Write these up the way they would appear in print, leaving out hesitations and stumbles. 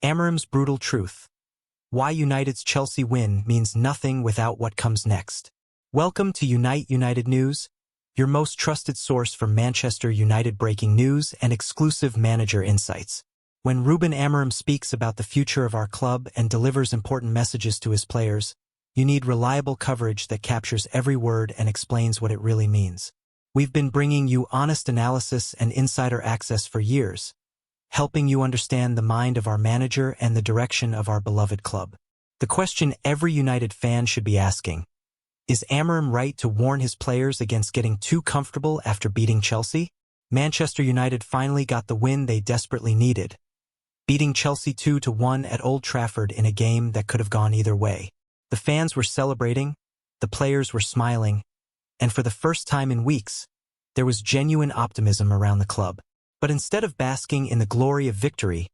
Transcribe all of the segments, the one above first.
Amorim's brutal truth. Why United's Chelsea win means nothing without what comes next. Welcome to Unite United News, your most trusted source for Manchester United breaking news and exclusive manager insights. When Ruben Amorim speaks about the future of our club and delivers important messages to his players, you need reliable coverage that captures every word and explains what it really means. We've been bringing you honest analysis and insider access for years, helping you understand the mind of our manager and the direction of our beloved club. The question every United fan should be asking: is Amorim right to warn his players against getting too comfortable after beating Chelsea? Manchester United finally got the win they desperately needed, beating Chelsea 2-1 at Old Trafford in a game that could have gone either way. The fans were celebrating, the players were smiling, and for the first time in weeks, there was genuine optimism around the club. But instead of basking in the glory of victory,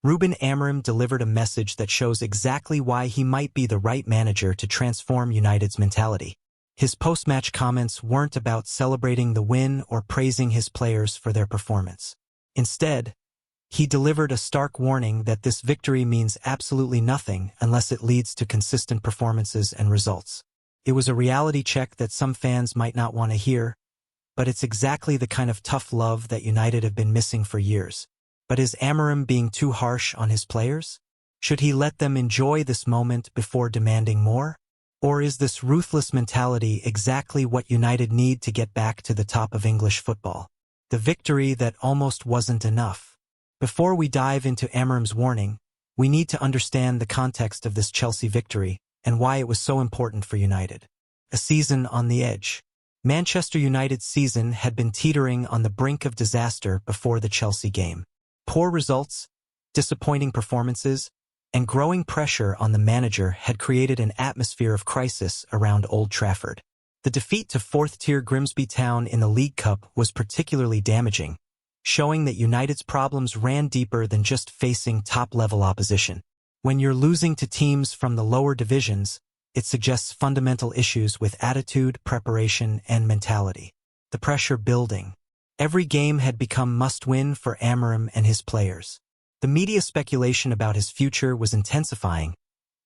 Ruben Amorim delivered a message that shows exactly why he might be the right manager to transform United's mentality. His post-match comments weren't about celebrating the win or praising his players for their performance. Instead, he delivered a stark warning that this victory means absolutely nothing unless it leads to consistent performances and results. It was a reality check that some fans might not want to hear, but it's exactly the kind of tough love that United have been missing for years. But is Amorim being too harsh on his players? Should he let them enjoy this moment before demanding more? Or is this ruthless mentality exactly what United need to get back to the top of English football? The victory that almost wasn't enough. Before we dive into Amorim's warning, we need to understand the context of this Chelsea victory and why it was so important for United. A season on the edge. Manchester United's season had been teetering on the brink of disaster before the Chelsea game. Poor results, disappointing performances, and growing pressure on the manager had created an atmosphere of crisis around Old Trafford. The defeat to fourth-tier Grimsby Town in the League Cup was particularly damaging, showing that United's problems ran deeper than just facing top-level opposition. When you're losing to teams from the lower divisions, it suggests fundamental issues with attitude, preparation, and mentality. The pressure building. Every game had become must-win for Amorim and his players. The media speculation about his future was intensifying,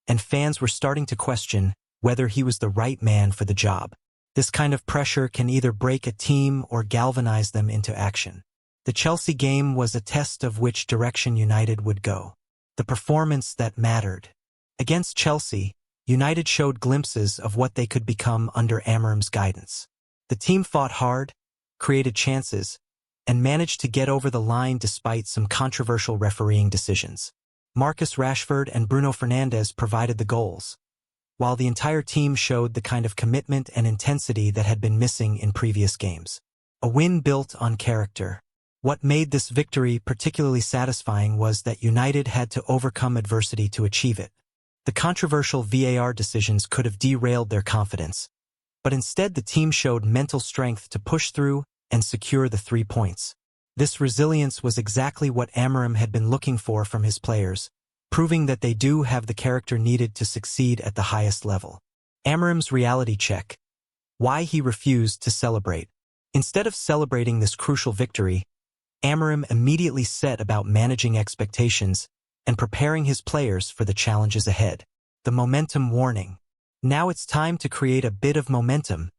and fans were starting to question whether he was the right man for the job. This kind of pressure can either break a team or galvanize them into action. The Chelsea game was a test of which direction United would go. The performance that mattered. Against Chelsea, United showed glimpses of what they could become under Amorim's guidance. The team fought hard, created chances, and managed to get over the line despite some controversial refereeing decisions. Marcus Rashford and Bruno Fernandes provided the goals, while the entire team showed the kind of commitment and intensity that had been missing in previous games. A win built on character. What made this victory particularly satisfying was that United had to overcome adversity to achieve it. The controversial VAR decisions could have derailed their confidence, but instead the team showed mental strength to push through and secure the 3 points. This resilience was exactly what Amorim had been looking for from his players, proving that they do have the character needed to succeed at the highest level. Amorim's reality check. Why he refused to celebrate. Instead of celebrating this crucial victory, Amorim immediately set about managing expectations and preparing his players for the challenges ahead. The momentum warning. Now it's time to create a bit of momentum,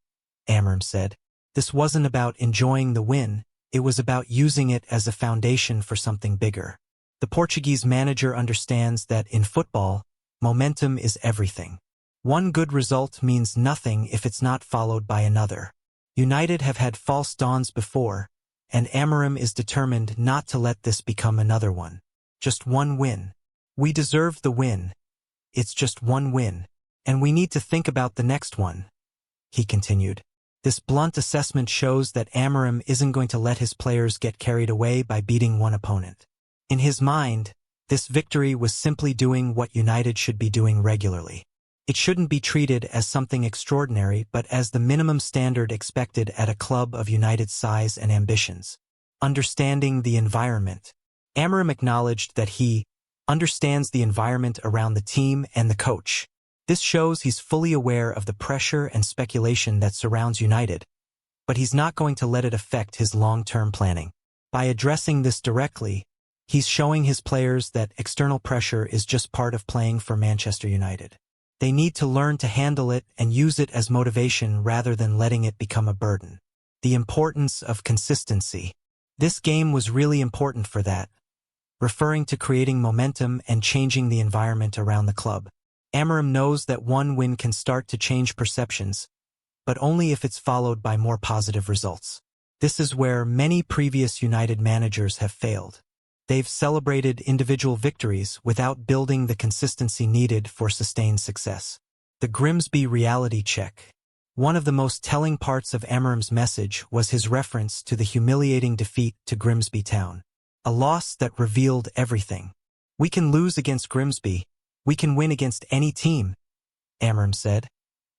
Amorim said. This wasn't about enjoying the win, it was about using it as a foundation for something bigger. The Portuguese manager understands that in football, momentum is everything. One good result means nothing if it's not followed by another. United have had false dawns before, and Amorim is determined not to let this become another one. Just one win. We deserved the win. It's just one win, and we need to think about the next one, he continued. This blunt assessment shows that Amorim isn't going to let his players get carried away by beating one opponent. In his mind, this victory was simply doing what United should be doing regularly. It shouldn't be treated as something extraordinary, but as the minimum standard expected at a club of United's size and ambitions. Understanding the environment. Amorim acknowledged that he understands the environment around the team and the coach. This shows he's fully aware of the pressure and speculation that surrounds United, but he's not going to let it affect his long-term planning. By addressing this directly, He's showing his players that external pressure is just part of playing for Manchester United. They need to learn to handle it and use it as motivation rather than letting it become a burden. The importance of consistency. This game was really important for that, referring to creating momentum and changing the environment around the club. Amorim knows that one win can start to change perceptions, but only if it's followed by more positive results. This is where many previous United managers have failed. They've celebrated individual victories without building the consistency needed for sustained success. The Grimsby reality check. One of the most telling parts of Amorim's message was his reference to the humiliating defeat to Grimsby Town. A loss that revealed everything. We can lose against Grimsby. We can win against any team, Amorim said,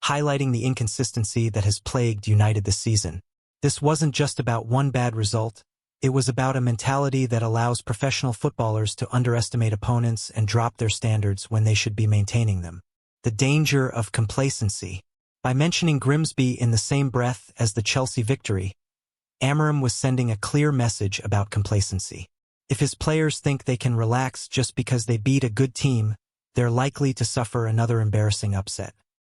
highlighting the inconsistency that has plagued United this season. This wasn't just about one bad result. It was about a mentality that allows professional footballers to underestimate opponents and drop their standards when they should be maintaining them. The danger of complacency. By mentioning Grimsby in the same breath as the Chelsea victory, Amorim was sending a clear message about complacency. If his players think they can relax just because they beat a good team, they're likely to suffer another embarrassing upset.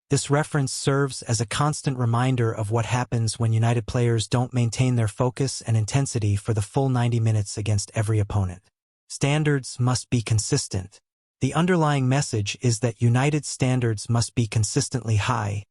This reference serves as a constant reminder of what happens when United players don't maintain their focus and intensity for the full 90 minutes against every opponent. Standards must be consistent. The underlying message is that United's standards must be consistently high,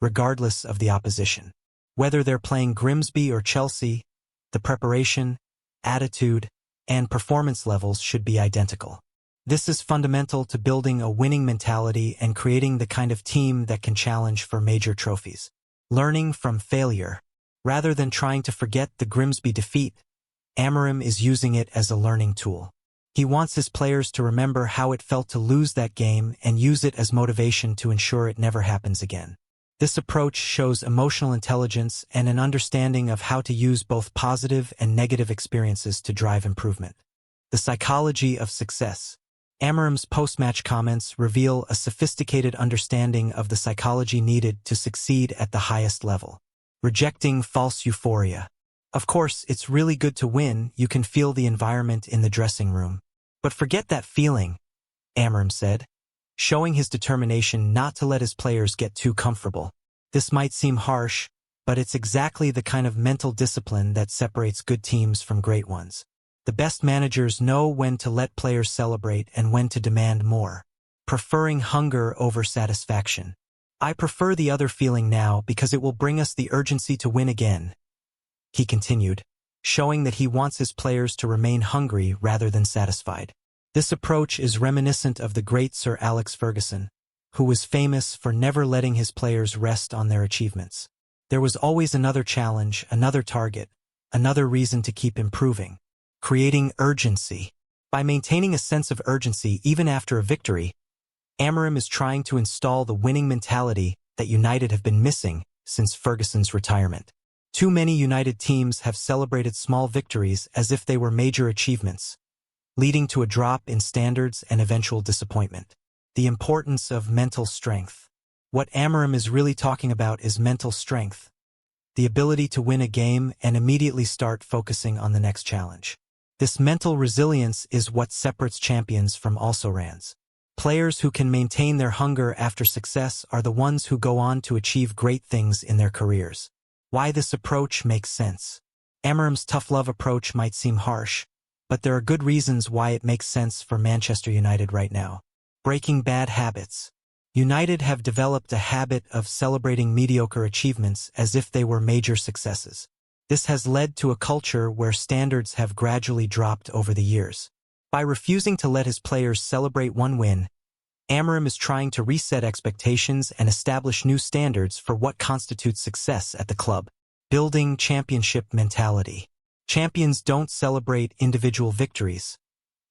regardless of the opposition. Whether they're playing Grimsby or Chelsea, the preparation, attitude, and performance levels should be identical. This is fundamental to building a winning mentality and creating the kind of team that can challenge for major trophies. Learning from failure. Rather than trying to forget the Grimsby defeat, Amorim is using it as a learning tool. He wants his players to remember how it felt to lose that game and use it as motivation to ensure it never happens again. This approach shows emotional intelligence and an understanding of how to use both positive and negative experiences to drive improvement. The psychology of success. Amorim's post-match comments reveal a sophisticated understanding of the psychology needed to succeed at the highest level. Rejecting false euphoria. Of course, it's really good to win. You can feel the environment in the dressing room. But forget that feeling, Amorim said, showing his determination not to let his players get too comfortable. This might seem harsh, but it's exactly the kind of mental discipline that separates good teams from great ones. The best managers know when to let players celebrate and when to demand more. Preferring hunger over satisfaction. I prefer the other feeling now because it will bring us the urgency to win again, he continued, showing that he wants his players to remain hungry rather than satisfied. This approach is reminiscent of the great Sir Alex Ferguson, who was famous for never letting his players rest on their achievements. There was always another challenge, another target, another reason to keep improving. Creating urgency. By maintaining a sense of urgency even after a victory, Amorim is trying to install the winning mentality that United have been missing since Ferguson's retirement. Too many United teams have celebrated small victories as if they were major achievements, leading to a drop in standards and eventual disappointment. The importance of mental strength. What Amorim is really talking about is mental strength, the ability to win a game and immediately start focusing on the next challenge. This mental resilience is what separates champions from also-rans. Players who can maintain their hunger after success are the ones who go on to achieve great things in their careers. Why this approach makes sense. Amorim's tough love approach might seem harsh, but there are good reasons why it makes sense for Manchester United right now. Breaking bad habits. United have developed a habit of celebrating mediocre achievements as if they were major successes. This has led to a culture where standards have gradually dropped over the years. By refusing to let his players celebrate one win, Amorim is trying to reset expectations and establish new standards for what constitutes success at the club. Building championship mentality. Champions don't celebrate individual victories.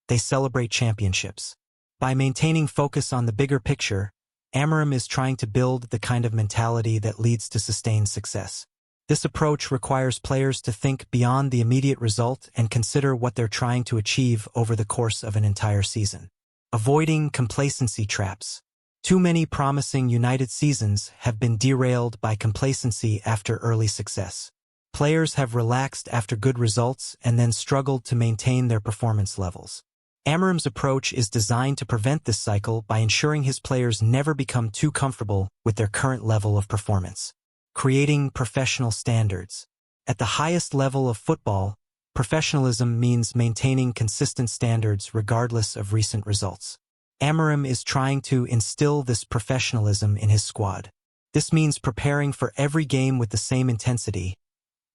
They celebrate championships. By maintaining focus on the bigger picture, Amorim is trying to build the kind of mentality that leads to sustained success. This approach requires players to think beyond the immediate result and consider what they're trying to achieve over the course of an entire season. Avoiding complacency traps. Too many promising United seasons have been derailed by complacency after early success. Players have relaxed after good results and then struggled to maintain their performance levels. Amorim's approach is designed to prevent this cycle by ensuring his players never become too comfortable with their current level of performance. Creating professional standards. At the highest level of football, professionalism means maintaining consistent standards regardless of recent results. Amorim is trying to instill this professionalism in his squad. This means preparing for every game with the same intensity,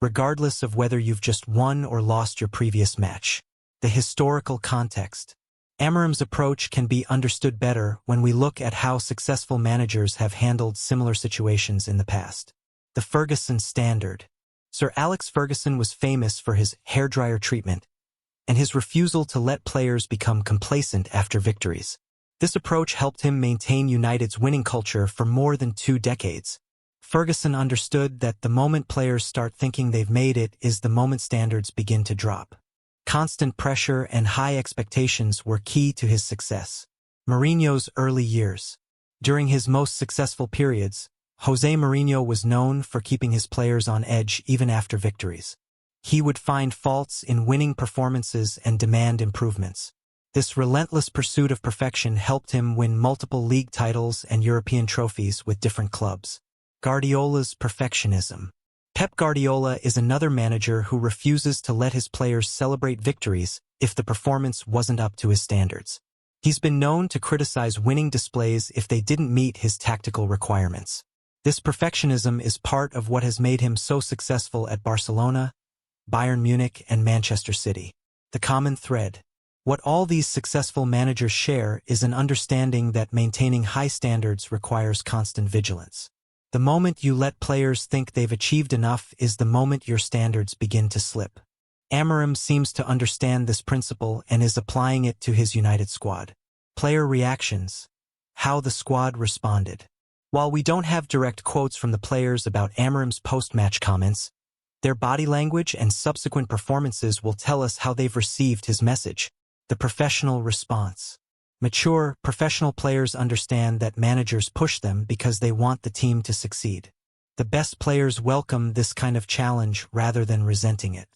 regardless of whether you've just won or lost your previous match. The historical context. Amorim's approach can be understood better when we look at how successful managers have handled similar situations in the past. The Ferguson standard. Sir Alex Ferguson was famous for his hairdryer treatment and his refusal to let players become complacent after victories. This approach helped him maintain United's winning culture for more than 2 decades. Ferguson understood that the moment players start thinking they've made it is the moment standards begin to drop. Constant pressure and high expectations were key to his success. Mourinho's early years. During his most successful periods, José Mourinho was known for keeping his players on edge even after victories. He would find faults in winning performances and demand improvements. This relentless pursuit of perfection helped him win multiple league titles and European trophies with different clubs. Guardiola's perfectionism. Pep Guardiola is another manager who refuses to let his players celebrate victories if the performance wasn't up to his standards. He's been known to criticize winning displays if they didn't meet his tactical requirements. This perfectionism is part of what has made him so successful at Barcelona, Bayern Munich, and Manchester City. The common thread. What all these successful managers share is an understanding that maintaining high standards requires constant vigilance. The moment you let players think they've achieved enough is the moment your standards begin to slip. Amorim seems to understand this principle and is applying it to his United squad. Player reactions. How the squad responded. While we don't have direct quotes from the players about Amorim's post-match comments, their body language and subsequent performances will tell us how they've received his message. The professional response. Mature, professional players understand that managers push them because they want the team to succeed. The best players welcome this kind of challenge rather than resenting it.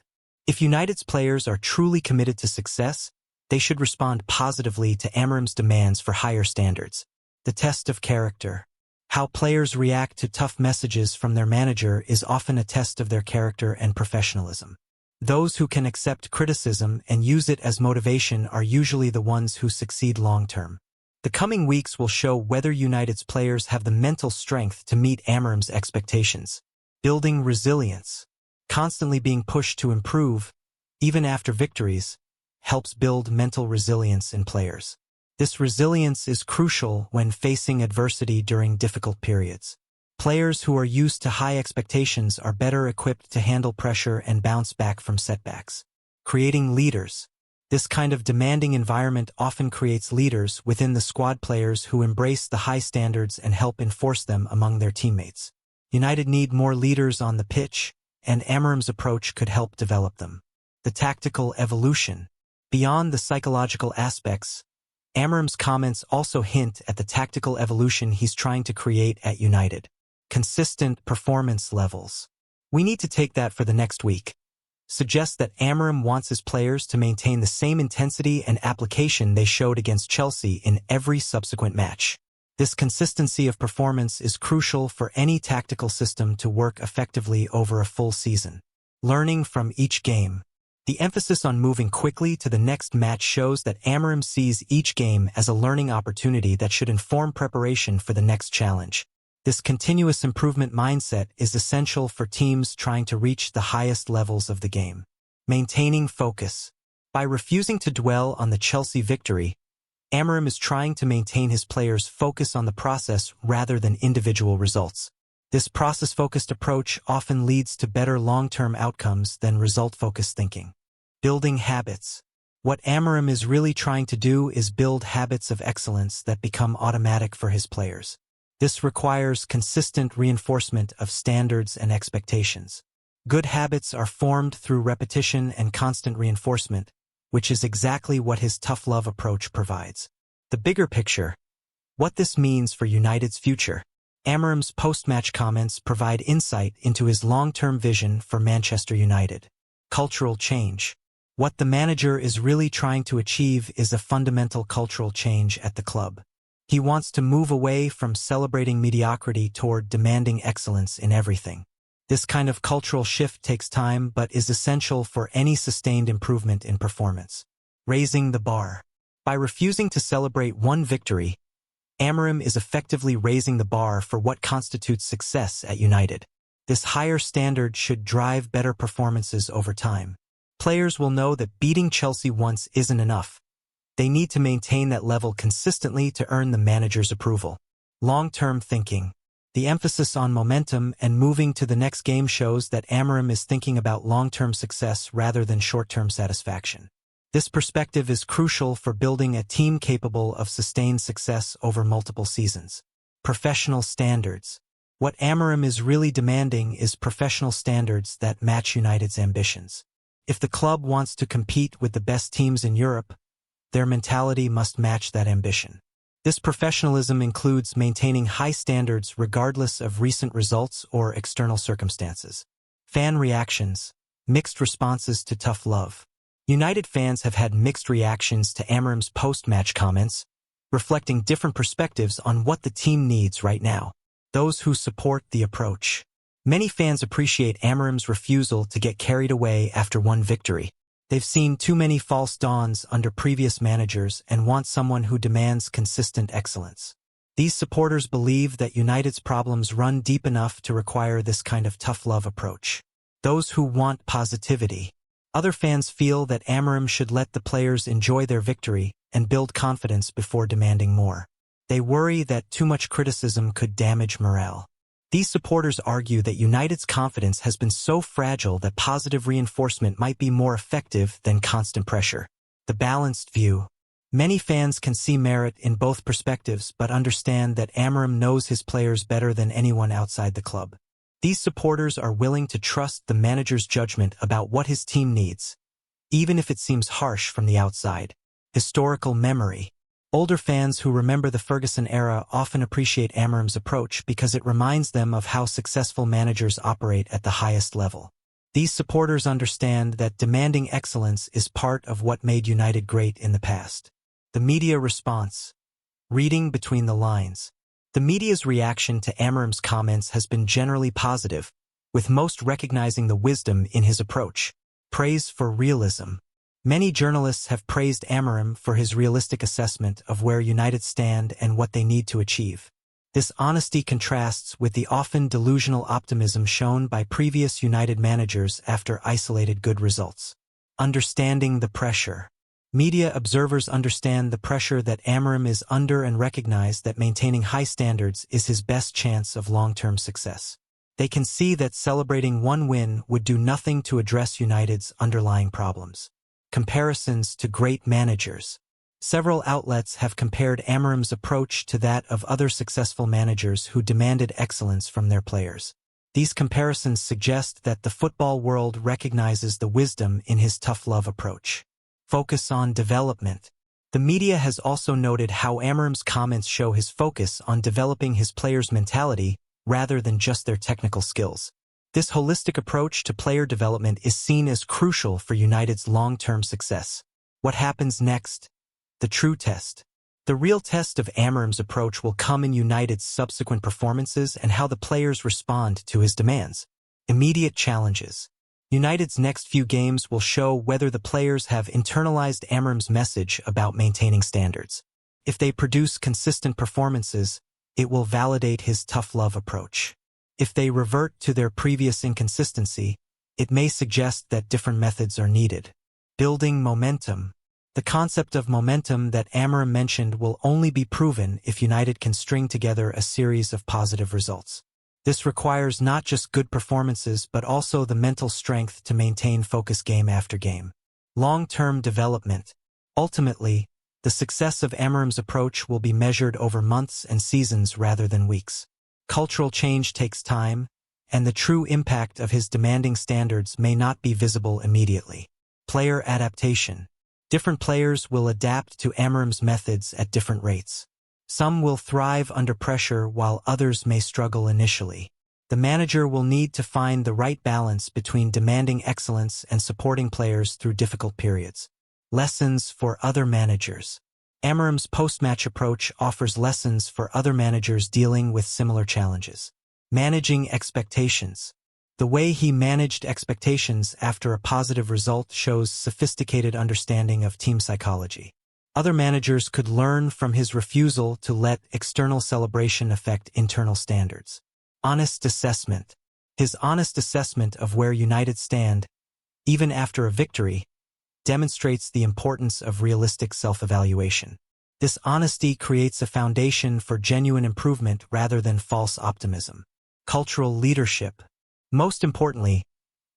If United's players are truly committed to success, they should respond positively to Amorim's demands for higher standards. The test of character. How players react to tough messages from their manager is often a test of their character and professionalism. Those who can accept criticism and use it as motivation are usually the ones who succeed long-term. The coming weeks will show whether United's players have the mental strength to meet Amorim's expectations. Building resilience. Constantly being pushed to improve, even after victories, helps build mental resilience in players. This resilience is crucial when facing adversity during difficult periods. Players who are used to high expectations are better equipped to handle pressure and bounce back from setbacks. Creating leaders. This kind of demanding environment often creates leaders within the squad, players who embrace the high standards and help enforce them among their teammates. United need more leaders on the pitch, and Amorim's approach could help develop them. The tactical evolution. Beyond the psychological aspects, Amorim's comments also hint at the tactical evolution he's trying to create at United. Consistent performance levels. We need to take that for the next week. Suggests that Amorim wants his players to maintain the same intensity and application they showed against Chelsea in every subsequent match. This consistency of performance is crucial for any tactical system to work effectively over a full season. Learning from each game. The emphasis on moving quickly to the next match shows that Amorim sees each game as a learning opportunity that should inform preparation for the next challenge. This continuous improvement mindset is essential for teams trying to reach the highest levels of the game. Maintaining focus. By refusing to dwell on the Chelsea victory, Amorim is trying to maintain his players' focus on the process rather than individual results. This process-focused approach often leads to better long-term outcomes than result-focused thinking. Building habits. What Amorim is really trying to do is build habits of excellence that become automatic for his players. This requires consistent reinforcement of standards and expectations. Good habits are formed through repetition and constant reinforcement, which is exactly what his tough love approach provides. The bigger picture. What this means for United's future. Amorim's post-match comments provide insight into his long-term vision for Manchester United. Cultural change. What the manager is really trying to achieve is a fundamental cultural change at the club. He wants to move away from celebrating mediocrity toward demanding excellence in everything. This kind of cultural shift takes time but is essential for any sustained improvement in performance. Raising the bar. By refusing to celebrate one victory, Amorim is effectively raising the bar for what constitutes success at United. This higher standard should drive better performances over time. Players will know that beating Chelsea once isn't enough. They need to maintain that level consistently to earn the manager's approval. Long-term thinking. The emphasis on momentum and moving to the next game shows that Amorim is thinking about long-term success rather than short-term satisfaction. This perspective is crucial for building a team capable of sustained success over multiple seasons. Professional standards. What Amorim is really demanding is professional standards that match United's ambitions. If the club wants to compete with the best teams in Europe, their mentality must match that ambition. This professionalism includes maintaining high standards regardless of recent results or external circumstances. Fan reactions. Mixed responses to tough love. United fans have had mixed reactions to Amorim's post-match comments, reflecting different perspectives on what the team needs right now. Those who support the approach. Many fans appreciate Amorim's refusal to get carried away after one victory. They've seen too many false dawns under previous managers and want someone who demands consistent excellence. These supporters believe that United's problems run deep enough to require this kind of tough love approach. Those who want positivity. Other fans feel that Amorim should let the players enjoy their victory and build confidence before demanding more. They worry that too much criticism could damage morale. These supporters argue that United's confidence has been so fragile that positive reinforcement might be more effective than constant pressure. The balanced view. Many fans can see merit in both perspectives but understand that Amorim knows his players better than anyone outside the club. These supporters are willing to trust the manager's judgment about what his team needs, even if it seems harsh from the outside. Historical memory. Older fans who remember the Ferguson era often appreciate Amorim's approach because it reminds them of how successful managers operate at the highest level. These supporters understand that demanding excellence is part of what made United great in the past. The media response. Reading between the lines. The media's reaction to Amorim's comments has been generally positive, with most recognizing the wisdom in his approach. Praise for realism. Many journalists have praised Amorim for his realistic assessment of where United stand and what they need to achieve. This honesty contrasts with the often delusional optimism shown by previous United managers after isolated good results. Understanding the pressure. Media observers understand the pressure that Amorim is under and recognize that maintaining high standards is his best chance of long-term success. They can see that celebrating one win would do nothing to address United's underlying problems. Comparisons to great managers. Several outlets have compared Amorim's approach to that of other successful managers who demanded excellence from their players. These comparisons suggest that the football world recognizes the wisdom in his tough love approach. Focus on development. The media has also noted how Amorim's comments show his focus on developing his players' mentality rather than just their technical skills. This holistic approach to player development is seen as crucial for United's long-term success. What happens next? The true test. The real test of Amorim's approach will come in United's subsequent performances and how the players respond to his demands. Immediate challenges. United's next few games will show whether the players have internalized Amorim's message about maintaining standards. If they produce consistent performances, it will validate his tough love approach. If they revert to their previous inconsistency, it may suggest that different methods are needed. Building momentum. The concept of momentum that Amorim mentioned will only be proven if United can string together a series of positive results. This requires not just good performances but also the mental strength to maintain focus game after game. Long-term development. Ultimately, the success of Amorim's approach will be measured over months and seasons rather than weeks. Cultural change takes time, and the true impact of his demanding standards may not be visible immediately. Player adaptation. Different players will adapt to Amorim's methods at different rates. Some will thrive under pressure while others may struggle initially. The manager will need to find the right balance between demanding excellence and supporting players through difficult periods. Lessons for other managers. Amorim's post-match approach offers lessons for other managers dealing with similar challenges. Managing expectations. The way he managed expectations after a positive result shows sophisticated understanding of team psychology. Other managers could learn from his refusal to let external celebration affect internal standards. Honest assessment. His honest assessment of where United stand, even after a victory, demonstrates the importance of realistic self-evaluation. This honesty creates a foundation for genuine improvement rather than false optimism. Cultural leadership. Most importantly,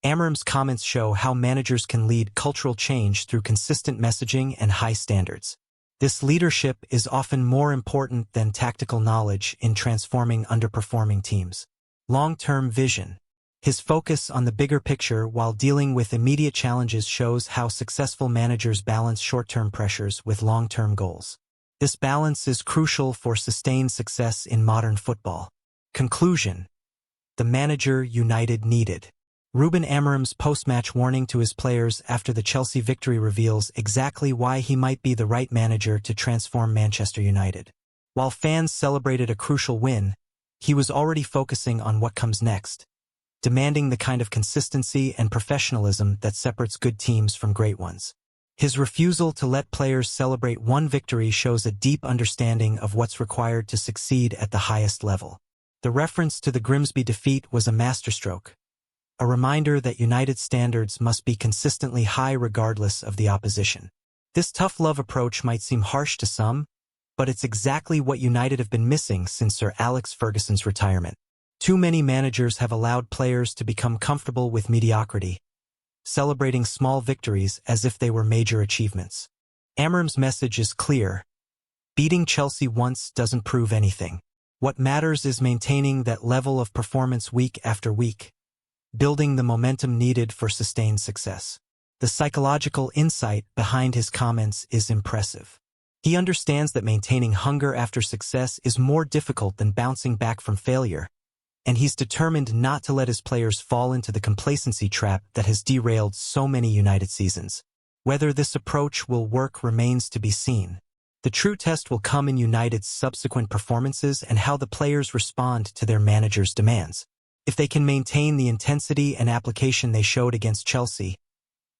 Amorim's comments show how managers can lead cultural change through consistent messaging and high standards. This leadership is often more important than tactical knowledge in transforming underperforming teams. Long-term vision. His focus on the bigger picture while dealing with immediate challenges shows how successful managers balance short-term pressures with long-term goals. This balance is crucial for sustained success in modern football. Conclusion. The manager United needed. Ruben Amorim's post-match warning to his players after the Chelsea victory reveals exactly why he might be the right manager to transform Manchester United. While fans celebrated a crucial win, he was already focusing on what comes next, demanding the kind of consistency and professionalism that separates good teams from great ones. His refusal to let players celebrate one victory shows a deep understanding of what's required to succeed at the highest level. The reference to the Grimsby defeat was a masterstroke, a reminder that United standards must be consistently high regardless of the opposition. This tough love approach might seem harsh to some, but it's exactly what United have been missing since Sir Alex Ferguson's retirement. Too many managers have allowed players to become comfortable with mediocrity, celebrating small victories as if they were major achievements. Amorim's message is clear. Beating Chelsea once doesn't prove anything. What matters is maintaining that level of performance week after week, building the momentum needed for sustained success. The psychological insight behind his comments is impressive. He understands that maintaining hunger after success is more difficult than bouncing back from failure, and he's determined not to let his players fall into the complacency trap that has derailed so many United seasons. Whether this approach will work remains to be seen. The true test will come in United's subsequent performances and how the players respond to their manager's demands. If they can maintain the intensity and application they showed against Chelsea,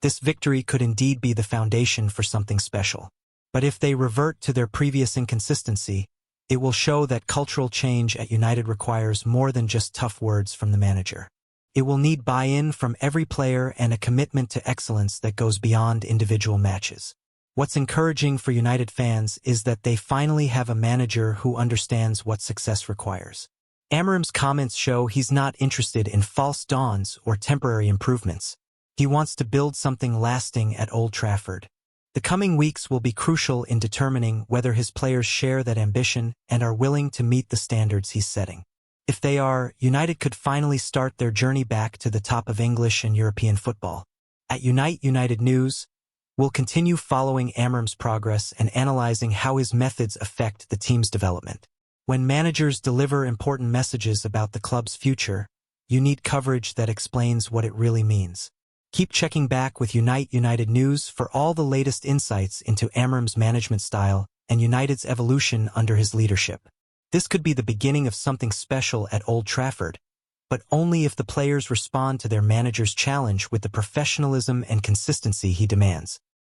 this victory could indeed be the foundation for something special. But if they revert to their previous inconsistency, it will show that cultural change at United requires more than just tough words from the manager. It will need buy-in from every player and a commitment to excellence that goes beyond individual matches. What's encouraging for United fans is that they finally have a manager who understands what success requires. Amorim's comments show he's not interested in false dawns or temporary improvements. He wants to build something lasting at Old Trafford. The coming weeks will be crucial in determining whether his players share that ambition and are willing to meet the standards he's setting. If they are, United could finally start their journey back to the top of English and European football. At Unite United News, we'll continue following Amorim's progress and analyzing how his methods affect the team's development. When managers deliver important messages about the club's future, you need coverage that explains what it really means. Keep checking back with Unite United News for all the latest insights into Amorim's management style and United's evolution under his leadership. This could be the beginning of something special at Old Trafford, but only if the players respond to their manager's challenge with the professionalism and consistency he demands.